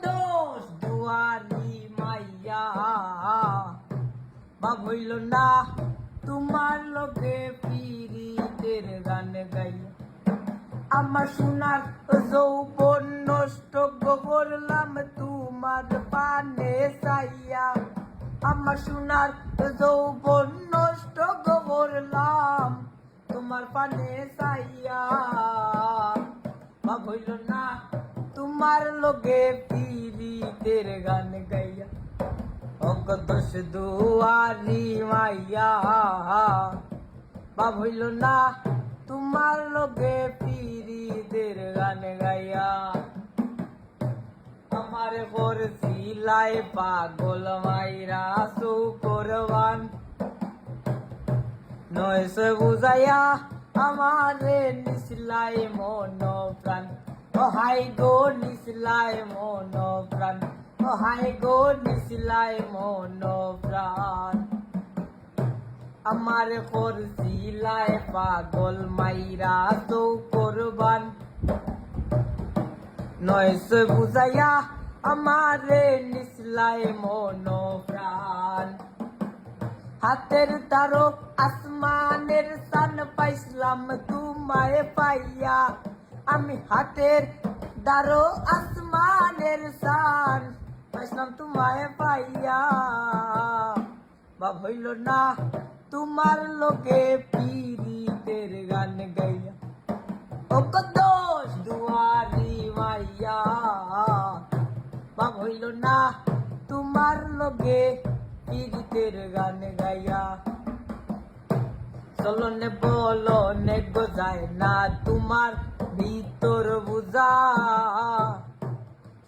দোষ দুয়ারি মাইয়া বাপ হইল না তোমার লগে পীড়িতের গান গাইয়া আমার সোনার যৌবন নষ্ট করলাম তোমার পানে চাইয়া আমার সোনার যৌবন নষ্ট করলাম তোমার পানে চাইয়া বাপ হইল না তোমার লগে পীড়িতের গান গাইয়া দোষ দুয়ারি মাইয়া বাপ হইল না তোমার লগে পীড়িতের গান গাইয়া আমার করছিলাই পাগল মাইরা সুকরবান নয়সে বুঝাইয়া আমারে নিসলাই মন প্রাণ ও হাই গো নিসলাই মন প্রাণ ও হাই গো নিসলাই মন প্রাণ আমার করছিলাই পাগল মাইরা তো করবান নয়সে বুঝাইয়া আমারে নিসলাই মন প্রাণ হাতের তারো আসমানের সান পাইছিলাম তোমায় পাইয়া আমি হাতের দারো আসমানের সান পাইছিলাম তোমায় পাইয়া বাপ হইল না তোমার লোকে পীড়িতের গান গাইয়া ও দোষ দুয়ারি মাইয়া বাপ হইল না তোমার লোকে পীড়িতের গান গাইয়া চলনে বলো নে গোজায় না তোমার ভিতর বুঝা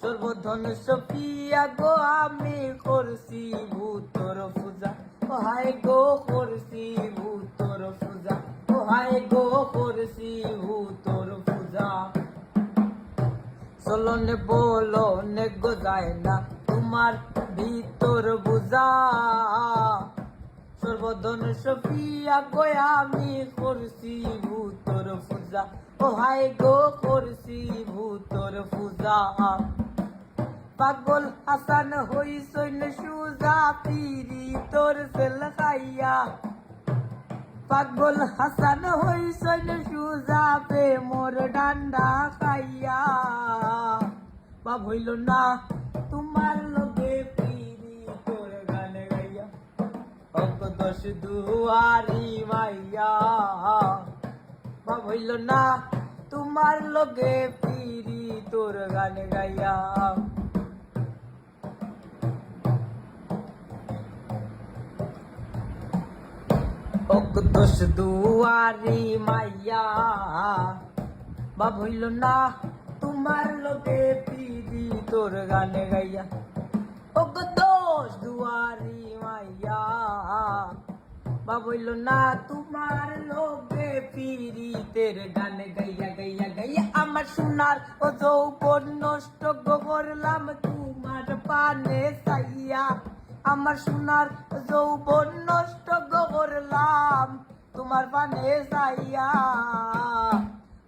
সর্বধন সফিয়া গো আমি করছি ভূতর পূজা ও হায় গো করছি ভূতর পূজা ও হায় গো করছি ভূতর পূজা চলনে বলো নে গোজায় না তোমার ভিতর বুঝা সর্বধন সফিয়া গো আমি করছি ভূতর পূজা ও হায় গো করছি ভূতর পূজা পাগল হাসান হইসইন সুজা পিরি তোর সেল খাইয়া পাগল হাসান হইসইন সুজা পে মোর ডান্ডা খাইয়া বাপ হইল না তোমার লগে পিরি তোর গান গাইয়া দোষ দুয়ারি মাইয়া বাপ হইল না তোমার লগে পিরি তোর গান গাইয়া দোষ দুয়ারি মাইয়া বাপ হইল না তোমার লগে পীড়ি তোর গান গাইয়া ও দোষ দুয়ারি মাইয়া বাপ হইল না তোমার লগে পীড়িতের গান গাইয়া গাইয়া গাইয়া আমার সোনার ও যৌবন নষ্ট করলাম তোমার পানে চাইয়া আমার সোনার যৌবন নষ্ট করলাম তোমার পানে চাইয়া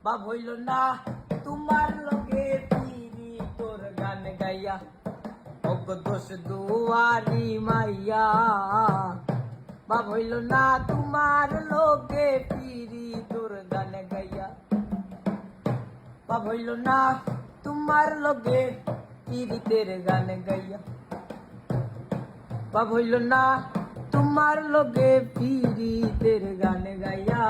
বাপ হইল না তোমার লগে পীড়ি তোর গান গাইয়া ও দোষ দুয়ারি মাইয়া বাপ হইল না তোমার লগে পীড়ি তোর গান গাইয়া বাপ হইল না তোমার লগে পীড়িতের গান গাইয়া বাপ হইল না তোমার লগে পীড়িতের গান গাইয়া।